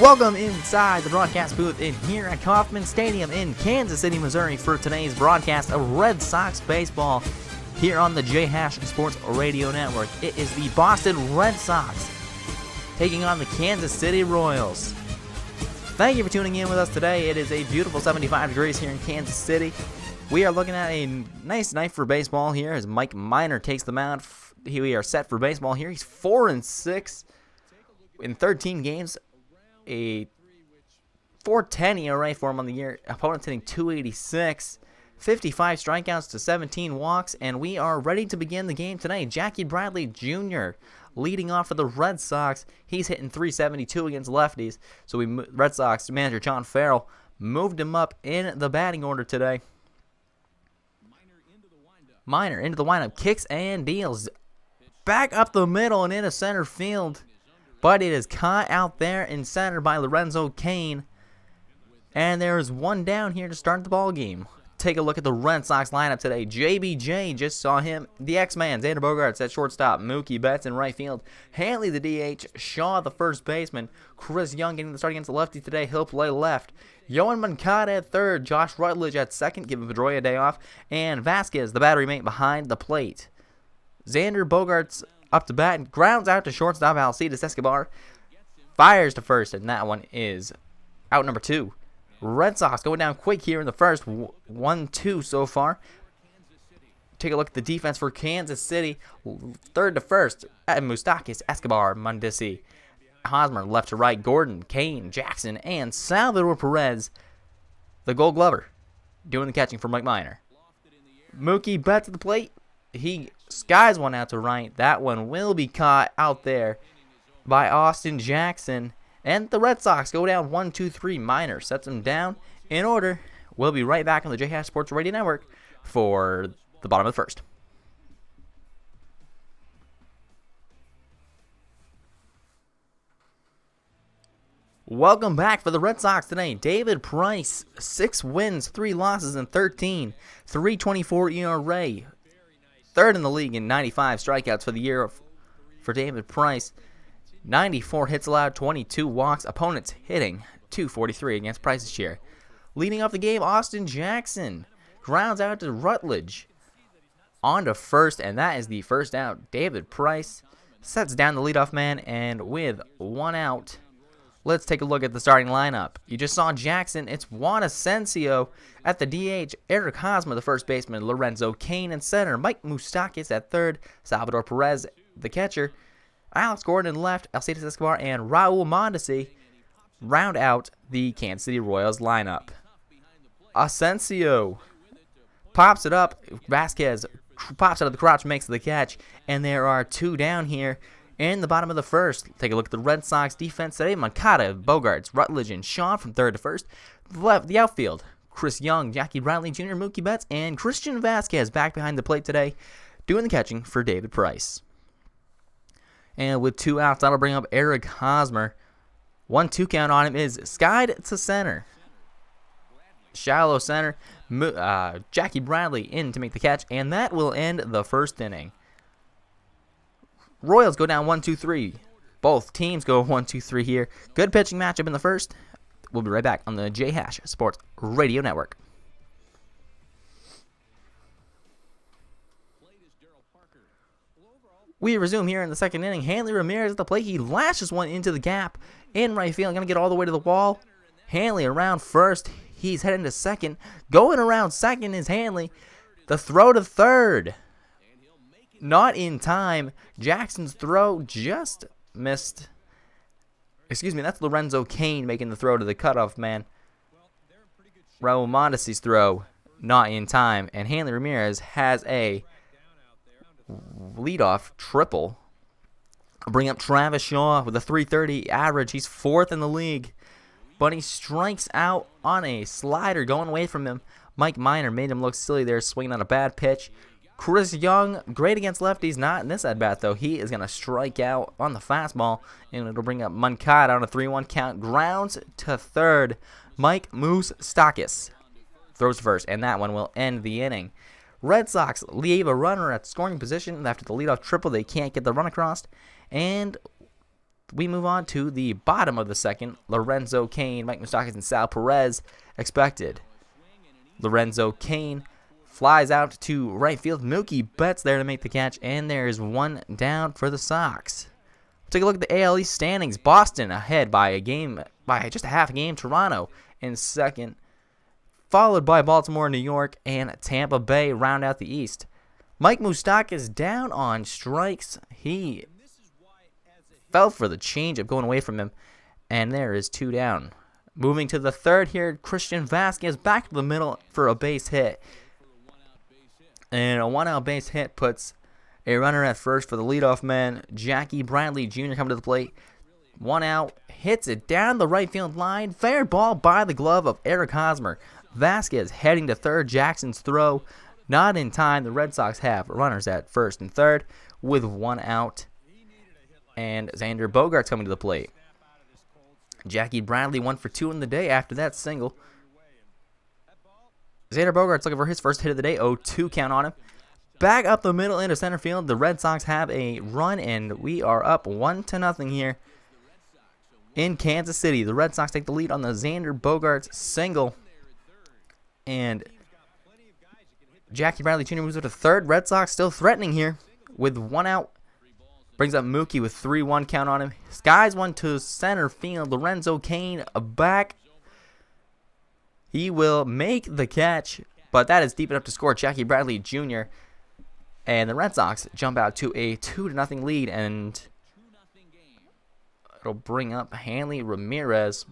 Welcome inside the broadcast booth in here at Kauffman Stadium in Kansas City, Missouri for today's broadcast of Red Sox baseball here on the J-Hash Sports Radio Network. It is the Boston Red Sox taking on the Kansas City Royals. Thank you for tuning in with us today. It is a beautiful 75 degrees here in Kansas City. We are looking at a nice night for baseball here as Mike Minor takes the mound. We are set for baseball here. He's 4-6 in 13 games. A 4.10 ERA for him on the year. Opponents hitting .286, 55 strikeouts to 17 walks, and we are ready to begin the game tonight. Jackie Bradley Jr. leading off for the Red Sox. He's hitting .372 against lefties. So Red Sox manager John Farrell moved him up in the batting order today. Minor into the windup, kicks and deals. Back up the middle and into center field. But it is caught out there in center by Lorenzo Cain. And there is one down here to start the ball game. Take a look at the Red Sox lineup today. JBJ, just saw him. The X-Man, Xander Bogaerts at shortstop. Mookie Betts in right field. Hanley the DH. Shaw the first baseman. Chris Young getting the start against the lefty today. He'll play left. Yohan Moncada at third. Josh Rutledge at second, giving Pedroia a day off. And Vasquez, the battery mate, behind the plate. Xander Bogaerts up to bat and grounds out to shortstop. Alcides Escobar fires to first, and that one is out number 2. Red Sox going down quick here in the first. 1-2 so far. Take a look at the defense for Kansas City. Third to first, Moustakis, Escobar, Mondesi, Hosmer, left to right, Gordon, Kane, Jackson, and Salvador Perez, the Gold Glover, doing the catching for Mike Minor. Mookie Betts at the plate. He skies one out to right. That one will be caught out there by Austin Jackson. And the Red Sox go down 1-2-3. Minor sets them down in order. We'll be right back on the J-Hash Sports Radio Network for the bottom of the first. Welcome back for the Red Sox today. David Price, 6 wins, 3 losses, and 13. 3.24 ERA. Third in the league in 95 strikeouts for the year for David Price. 94 hits allowed, 22 walks. Opponents hitting .243 against Price's year. Leading off the game, Austin Jackson grounds out to Rutledge. On to first, and that is the first out. David Price sets down the leadoff man, and with one out, let's take a look at the starting lineup. You just saw Jackson. It's Juan Asensio at the DH. Eric Hosmer, the first baseman. Lorenzo Cain in center. Mike Moustakis at third. Salvador Perez, the catcher. Alex Gordon in left. Alcides Escobar and Raul Mondesi round out the Kansas City Royals lineup. Asensio pops it up. Vasquez pops out of the crotch, makes the catch. And there are 2 down here in the bottom of the first. Take a look at the Red Sox defense today. Moncada, Bogaerts, Rutledge, and Shaw from third to first. The outfield, Chris Young, Jackie Bradley Jr., Mookie Betts, and Christian Vasquez back behind the plate today, doing the catching for David Price. And with 2 outs, that'll bring up Eric Hosmer. 1-2 count on him is skied to center. Shallow center. Jackie Bradley in to make the catch, and that will end the first inning. Royals go down 1-2-3. Both teams go 1-2-3 here. Good pitching matchup in the first. We'll be right back on the J-Hash Sports Radio Network. We resume here in the second inning. Hanley Ramirez at the plate. He lashes one into the gap in right field. Going to get all the way to the wall. Hanley around first. He's heading to second. Going around second is Hanley. The throw to third. Not in time. Jackson's throw just missed. Excuse me, that's Lorenzo Cain making the throw to the cutoff man. Raul Mondesi's throw not in time. And Hanley Ramirez has a leadoff triple. Bring up Travis Shaw with a .330 average. He's 4th in the league. But he strikes out on a slider going away from him. Mike Minor made him look silly there, swinging on a bad pitch. Chris Young, great against lefties, not in this at-bat, though. He is going to strike out on the fastball, and it'll bring up Moncada on a 3-1 count. Grounds to third. Mike Moustakis throws to first, and that one will end the inning. Red Sox leave a runner at scoring position after the leadoff triple. They can't get the run across, and we move on to the bottom of the second. Lorenzo Cain, Mike Moustakas, and Sal Perez expected. Lorenzo Cain flies out to right field. Mookie Betts there to make the catch, and there is one down for the Sox. Take a look at the AL East standings. Boston ahead by just a half a game. Toronto in second, followed by Baltimore, New York, and Tampa Bay round out the East. Mike Moustakas down on strikes. He fell for the changeup going away from him, and there is two down. Moving to the third here, Christian Vasquez back to the middle for a base hit. And a one-out base hit puts a runner at first for the leadoff man, Jackie Bradley Jr. coming to the plate. One out, hits it down the right field line. Fair ball by the glove of Eric Hosmer. Vasquez heading to third. Jackson's throw not in time. The Red Sox have runners at first and third with one out. And Xander Bogaerts coming to the plate. Jackie Bradley 1 for 2 in the day after that single. Xander Bogaerts looking for his first hit of the day. 0-2 count on him. Back up the middle into center field. The Red Sox have a run, and we are up 1-0 here in Kansas City. The Red Sox take the lead on the Xander Bogaerts single. And Jackie Bradley Jr. moves up to third. Red Sox still threatening here with one out. Brings up Mookie with 3-1 count on him. Skies one to center field. Lorenzo Cain back. He will make the catch, but that is deep enough to score Jackie Bradley Jr. And the Red Sox jump out to a 2-0 lead, and it'll bring up Hanley Ramirez,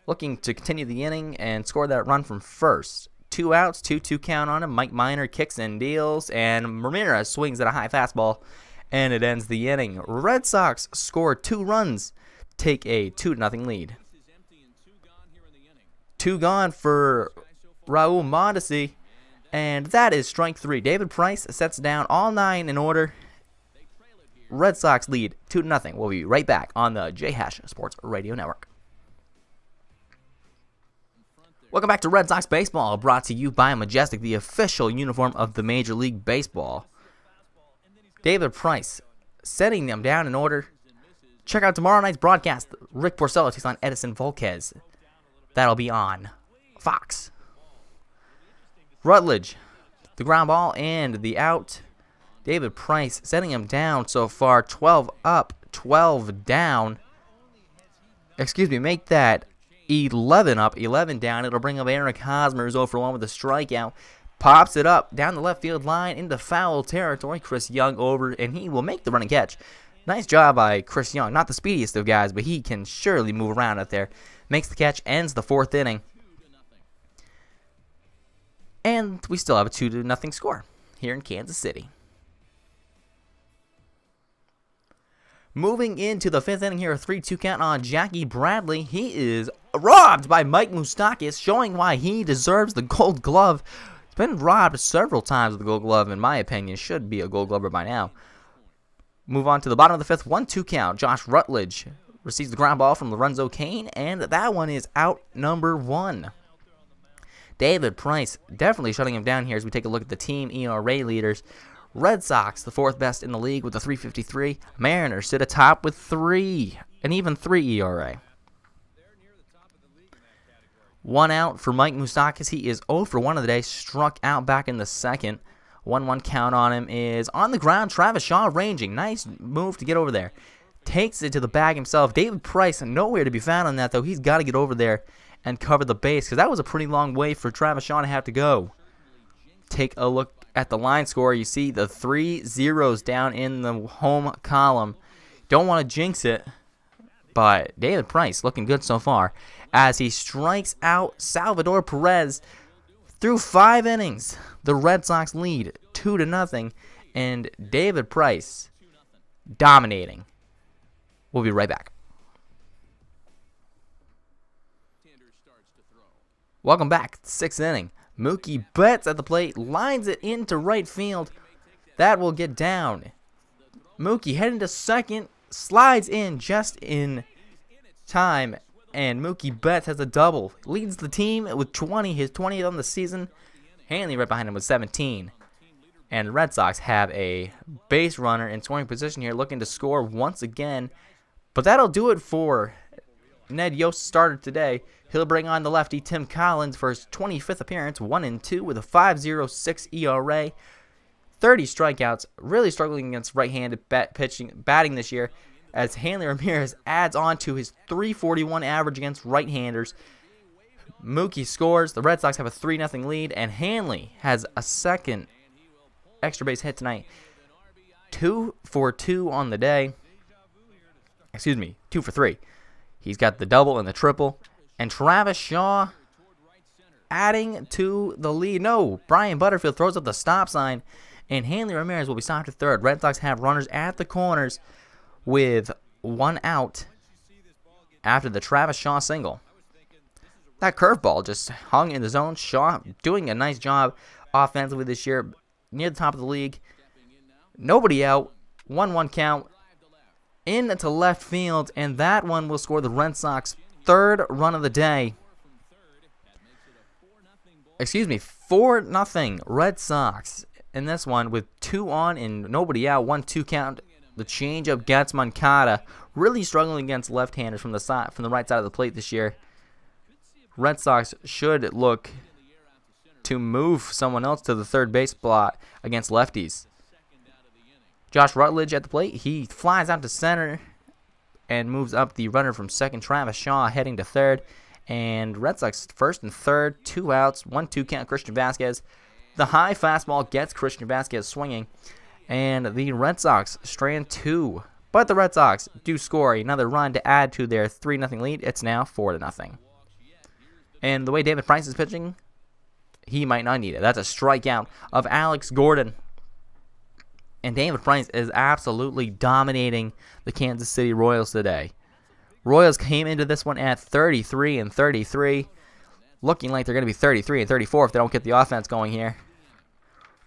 looking to continue the inning and score that run from first. 2 outs, 2-2 count on him. Mike Minor kicks and deals, and Ramirez swings at a high fastball, and it ends the inning. Red Sox score 2 runs, take a 2-0 lead. 2 gone for Raul Mondesi, and that is strike 3. David Price sets down all 9 in order. Red Sox lead 2-0. We'll be right back on the J-Hash Sports Radio Network. Welcome back to Red Sox Baseball, brought to you by Majestic, the official uniform of the Major League Baseball. David Price setting them down in order. Check out tomorrow night's broadcast. Rick Porcello takes on Edison Volquez. That'll be on Fox. Rutledge, the ground ball and the out. David Price setting him down so far. 12 up, 12 down. Make that 11 up, 11 down. It'll bring up Eric Hosmer, who's 0 for 1 with a strikeout. Pops it up down the left field line into foul territory. Chris Young over, and he will make the running catch. Nice job by Chris Young. Not the speediest of guys, but he can surely move around out there. Makes the catch, ends the 4th inning. And we still have a 2-0 score here in Kansas City. Moving into the 5th inning here, a 3-2 count on Jackie Bradley. He is robbed by Mike Moustakas, showing why he deserves the Gold Glove. He's been robbed several times with the Gold Glove, in my opinion. Should be a Gold Glover by now. Move on to the bottom of the 5th, 1-2 count. Josh Rutledge receives the ground ball from Lorenzo Cain, and that one is out number 1. David Price definitely shutting him down here as we take a look at the team ERA leaders. Red Sox, the 4th best in the league with a 3.53. Mariners sit atop with an even 3 ERA. 1 out for Mike Moustakas. He is 0 for 1 of the day. Struck out back in the 2nd. 1-1 count on him is on the ground. Travis Shaw ranging. Nice move to get over there. Takes it to the bag himself. David Price nowhere to be found on that, though. He's got to get over there and cover the base, because that was a pretty long way for Travis Shaw to have to go. Take a look at the line score. You see the 3 zeros down in the home column. Don't want to jinx it, but David Price looking good so far as he strikes out Salvador Perez. Through 5 innings, the Red Sox lead 2-0, and David Price dominating. We'll be right back. Welcome back. 6th inning. Mookie Betts at the plate, lines it into right field. That will get down. Mookie heading to second, slides in just in time, and Mookie Betts has a double. Leads the team with 20, his 20th on the season. Hanley right behind him with 17. And the Red Sox have a base runner in scoring position here, looking to score once again. But that'll do it for Ned Yost starter today. He'll bring on the lefty Tim Collins for his 25th appearance, 1-2 with a 5.06 ERA, 30 strikeouts. Really struggling against right-handed batting this year, as Hanley Ramirez adds on to his 3.41 average against right-handers. Mookie scores. The Red Sox have a 3-0 lead, and Hanley has a second extra base hit tonight. 2 for 2 on the day. Excuse me, 2 for 3. He's got the double and the triple. And Travis Shaw adding to the lead. No, Brian Butterfield throws up the stop sign, and Hanley Ramirez will be stopped at third. Red Sox have runners at the corners with 1 out after the Travis Shaw single. That curveball just hung in the zone. Shaw doing a nice job offensively this year, near the top of the league. Nobody out. 1-1 count into left field, and that one will score the Red Sox third run of the day. Excuse me, 4-0 Red Sox in this one with 2 on and nobody out. 1-2 count. The changeup gets Moncada, really struggling against left-handers from the right side of the plate this year. Red Sox should look to move someone else to the third base spot against lefties. Josh Rutledge at the plate. He flies out to center and moves up the runner from second. Travis Shaw heading to third. And Red Sox first and third, 2 outs, 1-2 count. Christian Vasquez. The high fastball gets Christian Vasquez swinging. And the Red Sox strand 2. But the Red Sox do score another run to add to their 3-0 lead. It's now 4-0. And the way David Price is pitching, he might not need it. That's a strikeout of Alex Gordon. And David Price is absolutely dominating the Kansas City Royals today. Royals came into this one at 33-33, looking like they're going to be 33-34 if they don't get the offense going here.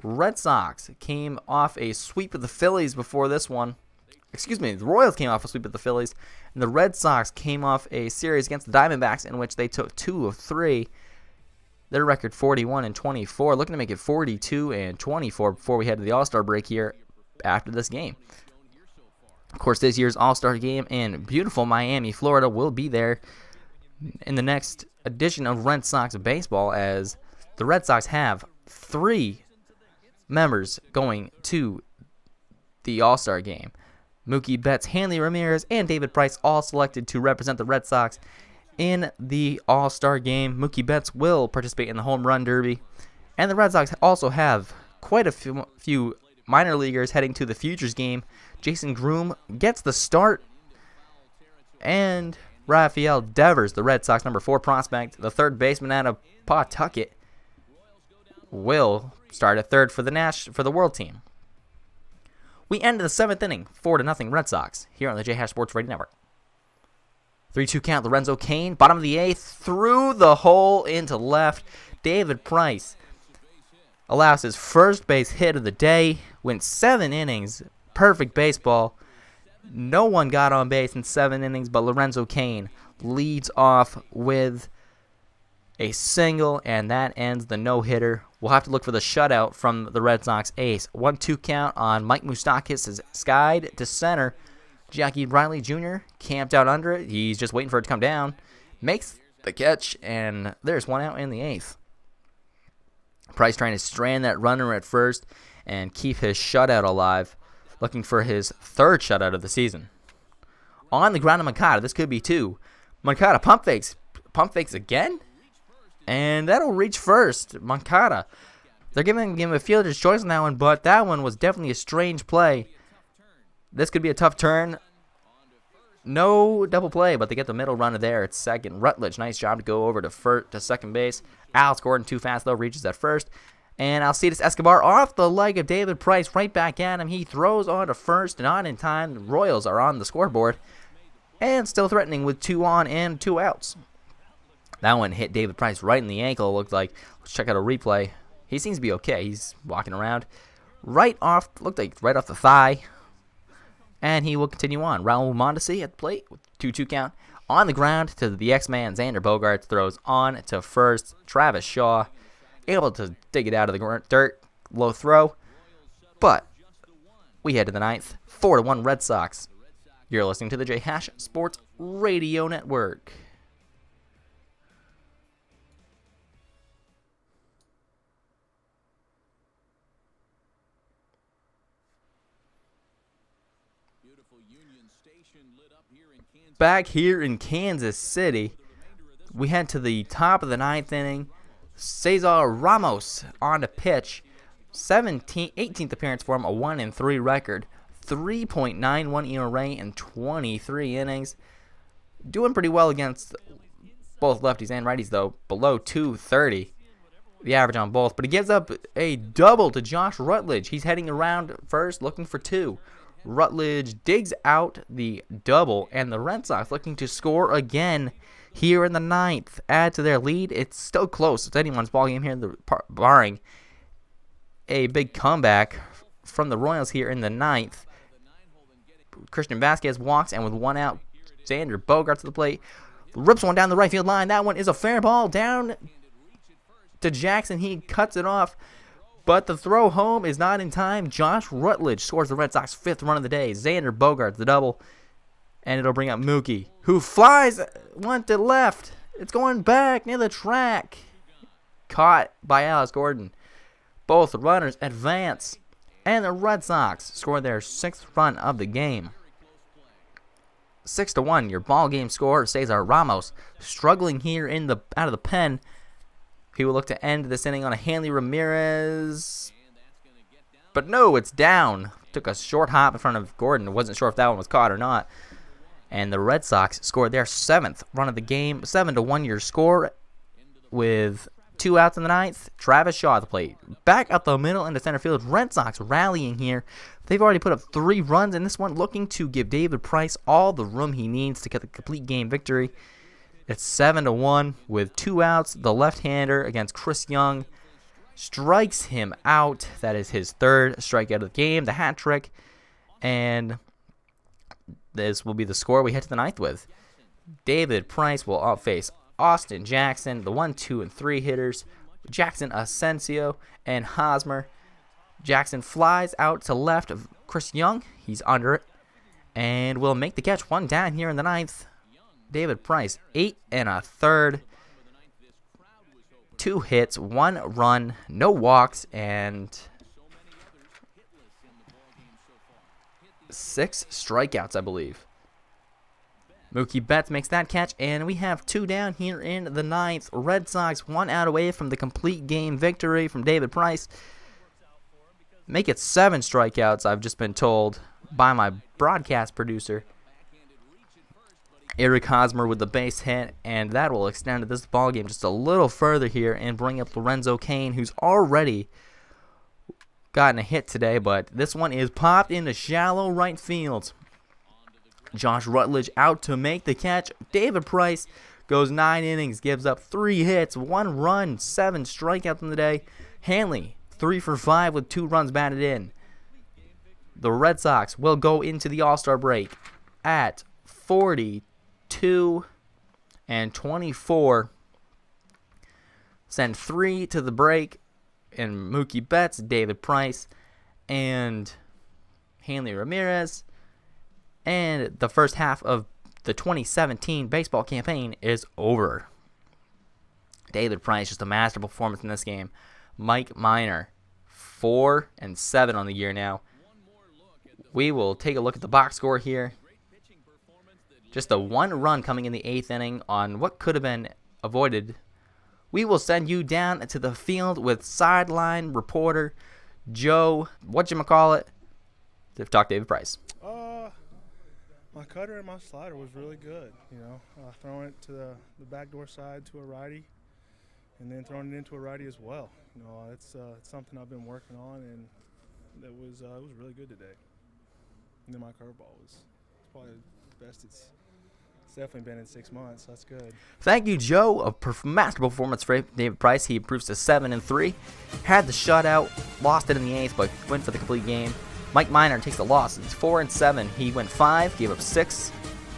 Red Sox came off a sweep of the Phillies before this one. Excuse me, the Royals came off a sweep of the Phillies, and the Red Sox came off a series against the Diamondbacks in which they took 2 of 3. Their record 41-24, looking to make it 42-24 before we head to the All-Star break here after this game. Of course, this year's All-Star game in beautiful Miami, Florida will be there in the next edition of Red Sox baseball, as the Red Sox have 3 members going to the All-Star game. Mookie Betts, Hanley Ramirez, and David Price all selected to represent the Red Sox in the All-Star game. Mookie Betts will participate in the Home Run Derby. And the Red Sox also have quite a few minor leaguers heading to the Futures game. Jason Groom gets the start. And Rafael Devers, the Red Sox number 4 prospect, the third baseman out of Pawtucket, will start at third for the World team. We end the 7th inning, 4-0 Red Sox, here on the J Sports Radio Network. 3-2 count, Lorenzo Cain, bottom of the 8th, through the hole into left. David Price allows his first base hit of the day, went 7 innings, perfect baseball. No one got on base in 7 innings, but Lorenzo Cain leads off with a single, and that ends the no-hitter. We'll have to look for the shutout from the Red Sox ace. 1-2 count on Mike Moustakas is skied to center. Jackie Briley Jr. camped out under it. He's just waiting for it to come down. Makes the catch, and there's 1 out in the 8th. Price trying to strand that runner at first and keep his shutout alive, looking for his 3rd shutout of the season. On the ground to Moncada. This could be 2. Moncada pump fakes. Pump fakes again? And that'll reach first. Moncada. They're giving him a fielder's choice on that one, but that one was definitely a strange play. This could be a tough turn. No double play, but they get the middle runner there at second. Rutledge, nice job to go over to second base. Alex Gordon, too fast, though, reaches at first. And Alcides Escobar off the leg of David Price, right back at him. He throws on to first, not in time. The Royals are on the scoreboard and still threatening with 2 on and 2 outs. That one hit David Price right in the ankle, it looked like. Let's check out a replay. He seems to be okay. He's walking around. Looked like right off the thigh. And he will continue on. Raul Mondesi at the plate with 2-2 count. On the ground to the X-Man, Xander Bogaerts throws on to first. Travis Shaw able to dig it out of the dirt. Low throw. But we head to the ninth, 4-1 Red Sox. You're listening to the J Hash Sports Radio Network. Back here in Kansas City, we head to the top of the ninth inning. Cesar Ramos on the pitch. 18th appearance for him, a 1-3 record. 3.91 ERA in 23 innings. Doing pretty well against both lefties and righties, though. Below 230, the average on both. But he gives up a double to Josh Rutledge. He's heading around first, looking for two. Rutledge digs out the double, and the Red Sox looking to score again here in the ninth. Add to their lead. It's still close. It's anyone's ballgame here, barring a big comeback from the Royals here in the ninth. Christian Vasquez walks, and with one out, Xander Bogaerts to the plate. Rips one down the right field line. That one is a fair ball down to Jackson. He cuts it off, but the throw home is not in time. Josh Rutledge scores the Red Sox 5th run of the day. Xander Bogaerts the double, and it'll bring up Mookie, who flies one to left. It's going back near the track. Caught by Alex Gordon. Both runners advance, and the Red Sox score their 6th run of the game. 6-1, your ball game score. Cesar Ramos struggling here out of the pen. He will look to end this inning on a Hanley Ramirez, but no, it's down. Took a short hop in front of Gordon. Wasn't sure if that one was caught or not. And the Red Sox scored their 7th run of the game. 7-1 your score with 2 outs in the ninth. Travis Shaw at the plate. Back up the middle into center field. Red Sox rallying here. They've already put up 3 runs in this one, looking to give David Price all the room he needs to get the complete game victory. It's 7-1 with 2 outs. The left-hander against Chris Young strikes him out. That is his 3rd strikeout of the game, the hat trick. And this will be the score we head to the ninth with. David Price will outface Austin Jackson, the 1, 2, and 3 hitters, Jackson Asensio, and Hosmer. Jackson flies out to left of Chris Young. He's under it, and will make the catch. 1 down here in the ninth. David Price, 8 1/3, 2 hits, 1 run, no walks, and 6 strikeouts, I believe. Mookie Betts makes that catch, and we have 2 down here in the ninth. Red Sox 1 out away from the complete game victory from David Price. Make it 7 strikeouts, I've just been told by my broadcast producer. Eric Hosmer with the base hit, and that will extend this ballgame just a little further here and bring up Lorenzo Cain, who's already gotten a hit today, but this one is popped into shallow right field. Josh Rutledge out to make the catch. David Price goes 9 innings, gives up 3 hits, 1 run, 7 strikeouts in the day. Hanley, 3 for 5 with 2 runs batted in. The Red Sox will go into the All-Star break at 42-24. Send 3 to the break, and Mookie Betts, David Price, and Hanley Ramirez. And the first half of the 2017 baseball campaign is over. David Price, just a master performance in this game. Mike Minor, 4-7 on the year now. We will take a look at the box score here. Just the 1 run coming in the 8th inning on what could have been avoided. We will send you down to the field with sideline reporter Joe, whatchamacallit, to talk David Price. My cutter and my slider was really good, throwing it to the backdoor side to a righty, and then throwing it into a righty as well. It's something I've been working on, and it was really good today. And then my curveball was probably the best it's definitely been in 6 months. So that's good. Thank you, Joe. A master performance for David Price. He improves to 7-3. Had the shutout, lost it in the 8th, but went for the complete game. Mike Minor takes the loss. It's 4-7. He went 5, gave up 6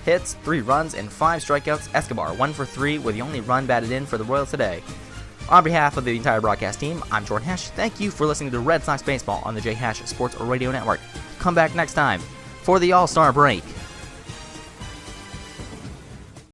hits, 3 runs, and 5 strikeouts. Escobar 1 for 3 with the only run batted in for the Royals today. On behalf of the entire broadcast team, I'm Jordan Hash. Thank you for listening to Red Sox Baseball on the J Hash Sports Radio Network. Come back next time for the All-Star break.